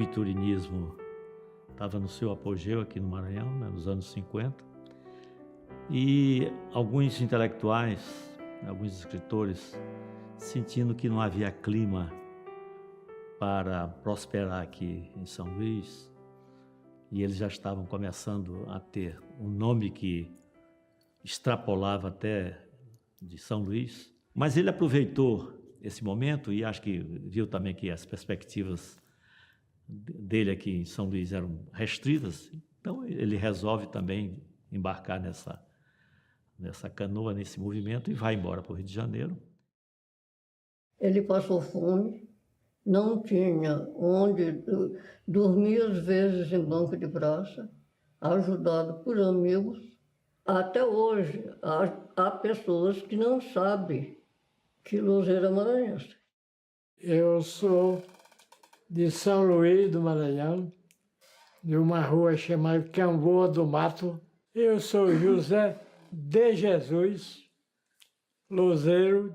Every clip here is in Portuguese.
pitulinismo estava no seu apogeu aqui no Maranhão, né, nos anos 50, e alguns intelectuais, alguns escritores, sentindo que não havia clima para prosperar aqui em São Luís, e eles já estavam começando a ter um nome que extrapolava até de São Luís, mas ele aproveitou esse momento e acho que viu também que as perspectivas dele aqui em São Luís eram restritas, então ele resolve também embarcar nessa canoa, nesse movimento, e vai embora para o Rio de Janeiro. Ele passou fome, não tinha onde dormir, às vezes em banco de praça, ajudado por amigos. Até hoje, há pessoas que não sabem que Louzeiro é maranhense. Eu sou de São Luís do Maranhão, de uma rua chamada Camboa do Mato. Eu sou José de Jesus Louzeiro.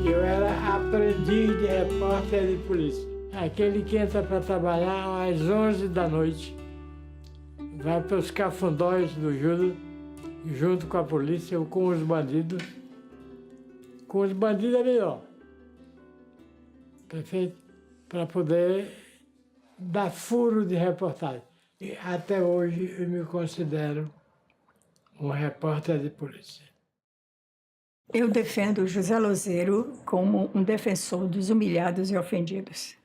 Eu era aprendiz de repórter de polícia. Aquele que entra para trabalhar às 11 da noite, vai para os cafundós do Judas, junto com a polícia ou com os bandidos. Com os bandidos é melhor, perfeito? Para poder dar furo de reportagem. E até hoje eu me considero um repórter de polícia. Eu defendo José Louzeiro como um defensor dos humilhados e ofendidos.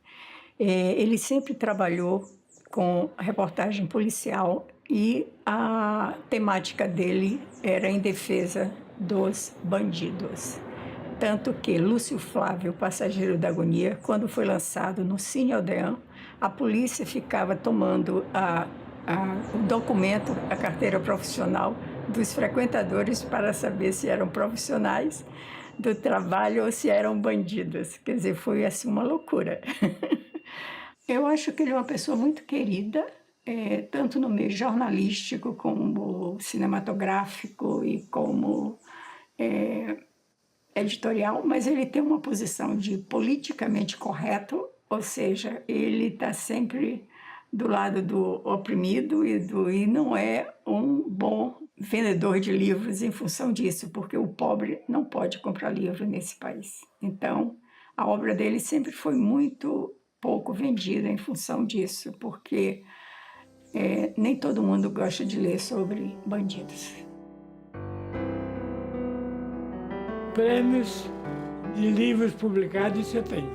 Ele sempre trabalhou com reportagem policial e a temática dele era em defesa dos bandidos. Tanto que Lúcio Flávio, Passageiro da Agonia, quando foi lançado no Cine Odeon, a polícia ficava tomando o documento, a carteira profissional dos frequentadores para saber se eram profissionais do trabalho ou se eram bandidos. Quer dizer, foi assim uma loucura. Eu acho que ele é uma pessoa muito querida, tanto no meio jornalístico como cinematográfico e como editorial, mas ele tem uma posição de politicamente correto, ou seja, ele está sempre do lado do oprimido e não é um bom vendedor de livros em função disso, porque o pobre não pode comprar livro nesse país. Então, a obra dele sempre foi muito pouco vendida em função disso, porque nem todo mundo gosta de ler sobre bandidos. Prêmios de livros publicados, isso eu tenho.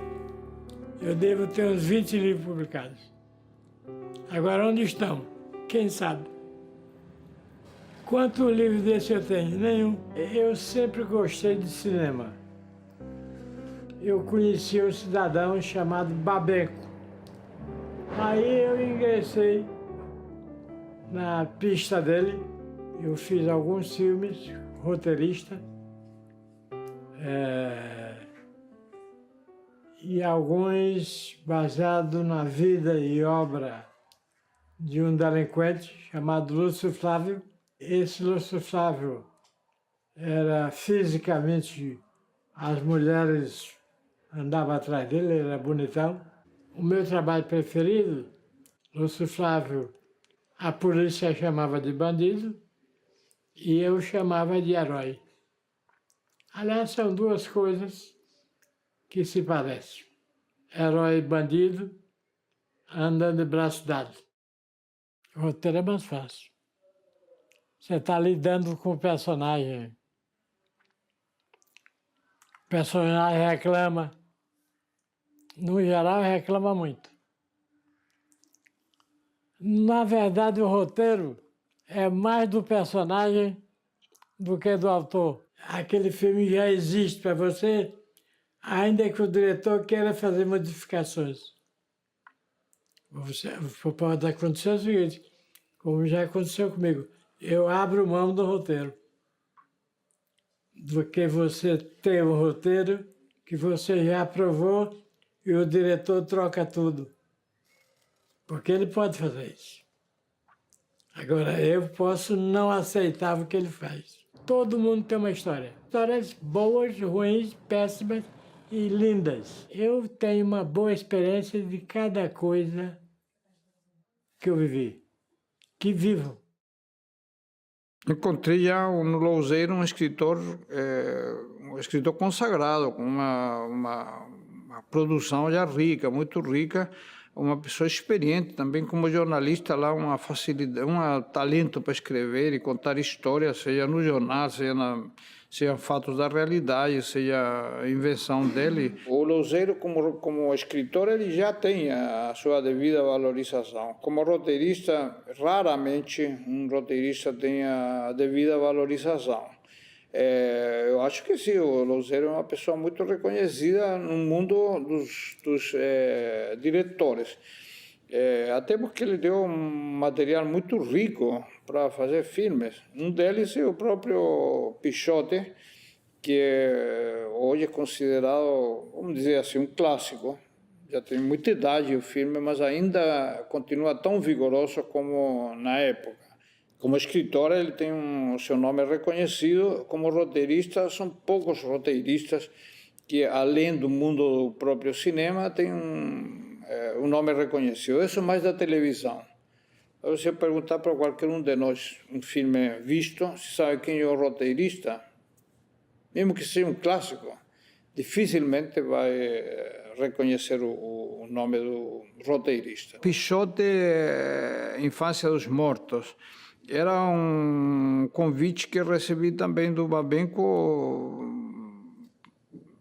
Eu devo ter uns 20 livros publicados. Agora, onde estão? Quem sabe? Quantos livros desses eu tenho? Nenhum. Eu sempre gostei de cinema. Eu conheci um cidadão chamado Babenco. Aí eu ingressei na pista dele. Eu fiz alguns filmes, roteirista. E alguns baseados na vida e obra de um delinquente chamado Lúcio Flávio. Esse Lúcio Flávio era fisicamente, as mulheres andavam atrás dele, ele era bonitão. O meu trabalho preferido, Lúcio Flávio, a polícia chamava de bandido e eu chamava de herói. Aliás, são duas coisas que se parecem. Herói e bandido andando de braço dado. O roteiro é mais fácil. Você está lidando com o personagem. O personagem reclama. No geral, reclama muito. Na verdade, o roteiro é mais do personagem do que do autor. Aquele filme já existe para você, ainda que o diretor queira fazer modificações. Pode acontecer o seguinte, como já aconteceu comigo, eu abro mão do roteiro. Do que você tem um roteiro que você já aprovou e o diretor troca tudo. Porque ele pode fazer isso. Agora, eu posso não aceitar o que ele faz. Todo mundo tem uma história. Histórias boas, ruins, péssimas e lindas. Eu tenho uma boa experiência de cada coisa que eu vivi, que vivo. Encontrei já no Louzeiro um escritor consagrado, com uma produção já rica, muito rica, uma pessoa experiente também como jornalista lá, uma facilidade, um talento para escrever e contar histórias, seja no jornal, seja fatos da realidade, seja a invenção dele. O Louzeiro, como escritor, ele já tem a sua devida valorização. Como roteirista, raramente um roteirista tem a devida valorização. Eu acho que sim, o Louzeiro é uma pessoa muito reconhecida no mundo dos diretores. Até porque ele deu um material muito rico para fazer filmes. Um deles é o próprio Pichote, que hoje é considerado, vamos dizer assim, um clássico. Já tem muita idade o filme, mas ainda continua tão vigoroso como na época. Como escritor, ele tem o seu nome reconhecido. Como roteirista, são poucos roteiristas que, além do mundo do próprio cinema, têm um nome reconhecido. Isso é mais da televisão. Se você perguntar para qualquer um de nós um filme visto, se sabe quem é o roteirista, mesmo que seja um clássico, dificilmente vai reconhecer o nome do roteirista. Pichote, Infância dos Mortos, era um convite que recebi também do Babenco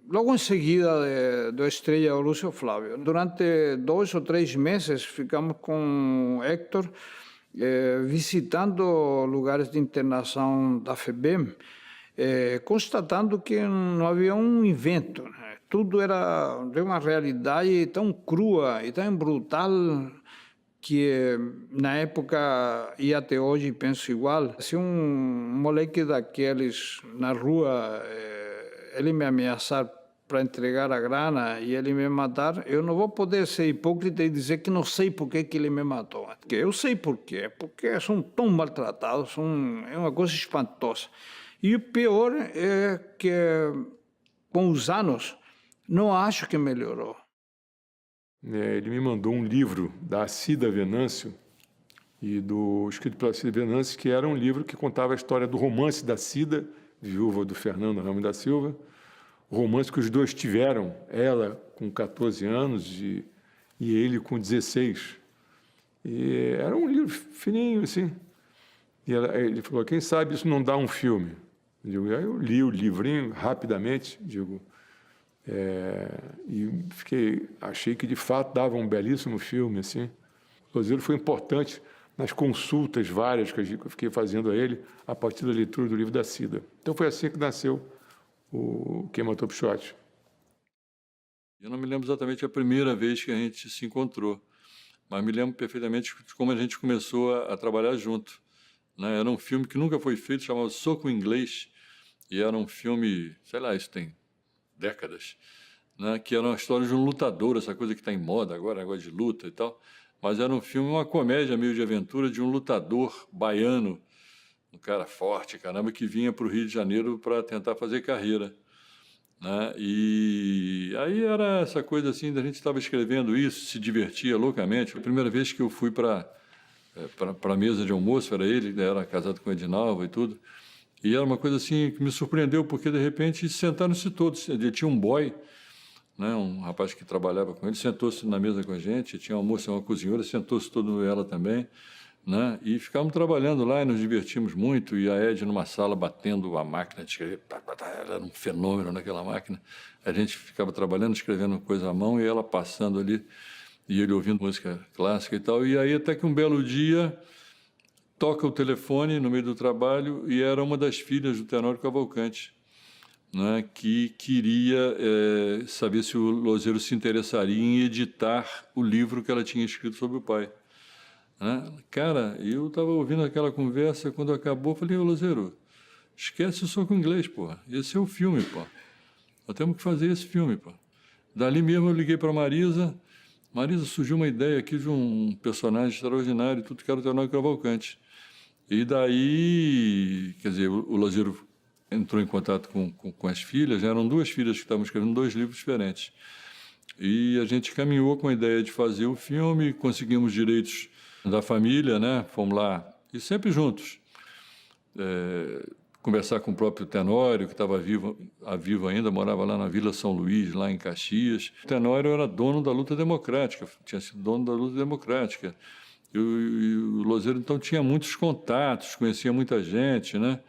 logo em seguida da estreia do Lúcio Flávio. Durante 2 ou 3 meses ficamos com o Héctor visitando lugares de internação da FEBEM, constatando que não havia um invento, né? Tudo era de uma realidade tão crua e tão brutal que na época e até hoje penso igual. Se um moleque daqueles na rua ele me ameaçar para entregar a grana e ele me matar, eu não vou poder ser hipócrita e dizer que não sei por que ele me matou. Porque eu sei por quê, porque são tão maltratados, é uma coisa espantosa. E o pior é que com os anos não acho que melhorou. Ele me mandou um livro da Cida Venâncio, escrito pela Cida Venâncio, que era um livro que contava a história do romance da Cida, viúva do Fernando Ramos da Silva, o romance que os dois tiveram, ela com 14 anos e ele com 16. E era um livro fininho, assim. E ele falou, quem sabe isso não dá um filme? Aí eu li o livrinho rapidamente, e achei que de fato dava um belíssimo filme, assim. O Louzeiro foi importante nas consultas várias que eu fiquei fazendo a ele a partir da leitura do livro da Cida. Então foi assim que nasceu o Quem Matou Pichote. Eu não me lembro exatamente a primeira vez que a gente se encontrou, mas me lembro perfeitamente de como a gente começou a trabalhar junto, né? Era um filme que nunca foi feito, chamava Soco Inglês, e era um filme, sei lá, isso tem décadas, né? Que era uma história de um lutador, essa coisa que está em moda agora, negócio de luta e tal, mas era um filme, uma comédia meio de aventura de um lutador baiano, um cara forte, caramba, que vinha para o Rio de Janeiro para tentar fazer carreira, né? E aí era essa coisa assim, da gente estava escrevendo isso, se divertia loucamente. A primeira vez que eu fui para a mesa de almoço, era ele era casado com a Edinalva e tudo, e era uma coisa assim que me surpreendeu, porque de repente sentaram-se todos. Ele tinha um boy, né, um rapaz que trabalhava com ele, sentou-se na mesa com a gente, tinha uma moça, uma cozinheira, sentou-se todo ela também, né, e ficávamos trabalhando lá e nos divertimos muito, e a Ed numa sala batendo a máquina de escrever, ela era um fenômeno naquela máquina, a gente ficava trabalhando, escrevendo coisa à mão, e ela passando ali, e ele ouvindo música clássica e tal, e aí até que um belo dia toca o telefone no meio do trabalho, e era uma das filhas do Tenório Cavalcante, né, que queria saber se o Louzeiro se interessaria em editar o livro que ela tinha escrito sobre o pai. Né? Cara, eu estava ouvindo aquela conversa, quando acabou, falei, ô Louzeiro, esquece o Soco Inglês, pô. Esse é o filme, pô. Nós temos que fazer esse filme, pô. Dali mesmo eu liguei para Marisa. Marisa, surgiu uma ideia aqui de um personagem extraordinário, tudo que era o Tenório Cavalcante. E daí, quer dizer, o Louzeiro entrou em contato com as filhas, eram 2 filhas que estavam escrevendo 2 livros diferentes. E a gente caminhou com a ideia de fazer o filme, conseguimos direitos da família, né? Fomos lá, e sempre juntos. Conversar com o próprio Tenório, que estava vivo ainda, morava lá na Vila São Luís, lá em Caxias. O Tenório era dono da luta democrática, tinha sido dono da luta democrática. E o Lozeiro, então, tinha muitos contatos, conhecia muita gente, né?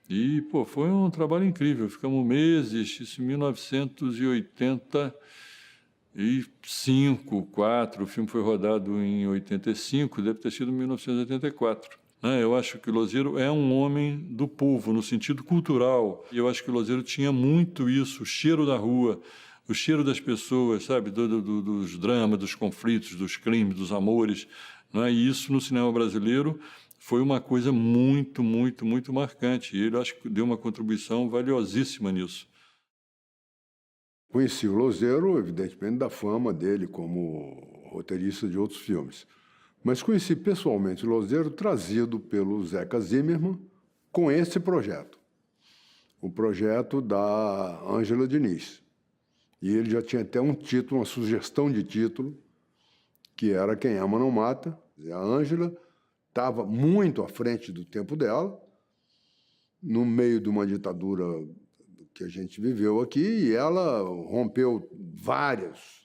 E, pô, foi um trabalho incrível. Ficamos meses, isso em 1985, 4. O filme foi rodado em 85, deve ter sido em 1984. Eu acho que o Lozeiro é um homem do povo, no sentido cultural. E eu acho que o Lozeiro tinha muito isso, o cheiro da rua, o cheiro das pessoas, sabe? Dos dramas, dos conflitos, dos crimes, dos amores. E isso, no cinema brasileiro, foi uma coisa muito, muito, muito marcante. E ele, acho que deu uma contribuição valiosíssima nisso. Conheci o Lozeiro, evidentemente, da fama dele como roteirista de outros filmes. Mas conheci pessoalmente o Lozeiro trazido pelo Zeca Zimmermann com esse projeto, o projeto da Ângela Diniz. E ele já tinha até um título, uma sugestão de título, que era Quem Ama Não Mata. A Ângela estava muito à frente do tempo dela, no meio de uma ditadura que a gente viveu aqui, e ela rompeu vários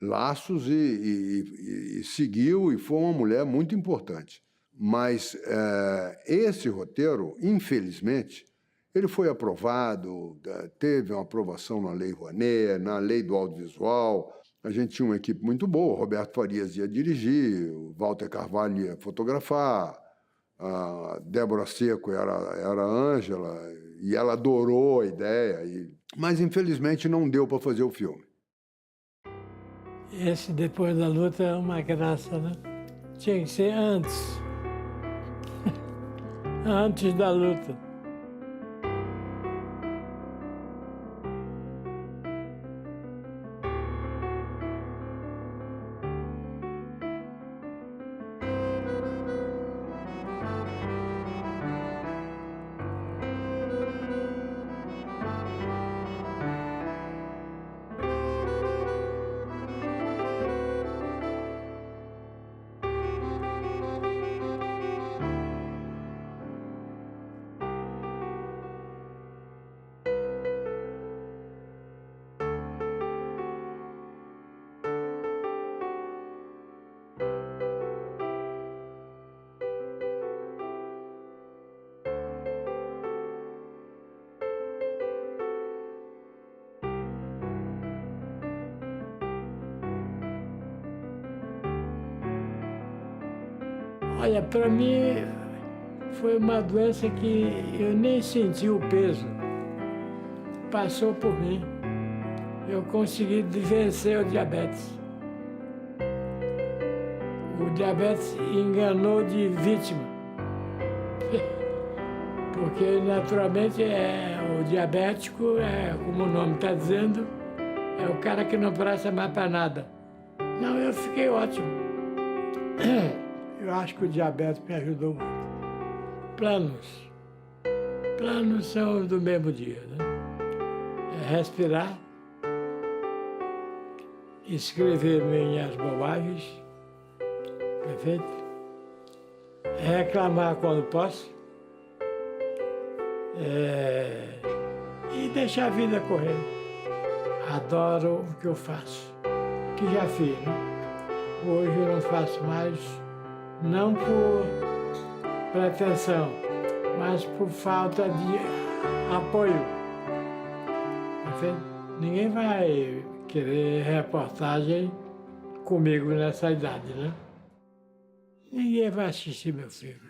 laços e seguiu, e foi uma mulher muito importante. Mas esse roteiro, infelizmente, ele foi aprovado, teve uma aprovação na Lei Rouanet, na Lei do Audiovisual. A gente tinha uma equipe muito boa, o Roberto Farias ia dirigir, o Walter Carvalho ia fotografar, a Débora Seco era a Ângela, e ela adorou a ideia. Mas, infelizmente, não deu para fazer o filme. Esse Depois da Luta é uma graça, né? Tinha que ser antes. Antes da luta. Olha, para mim foi uma doença que eu nem senti o peso. Passou por mim. Eu consegui vencer o diabetes. O diabetes enganou de vítima. Porque, naturalmente, o diabético, como o nome está dizendo, é o cara que não presta mais para nada. Não, eu fiquei ótimo. Eu acho que o diabetes me ajudou muito. Planos. Planos são do mesmo dia, né? É respirar, escrever minhas bobagens, perfeito? Reclamar quando posso. E deixar a vida correr. Adoro o que eu faço, que já fiz, né? Hoje eu não faço mais, não por pretensão, mas por falta de apoio. Perfeito? Ninguém vai querer reportagem comigo nessa idade, né? Ninguém vai assistir meu filme.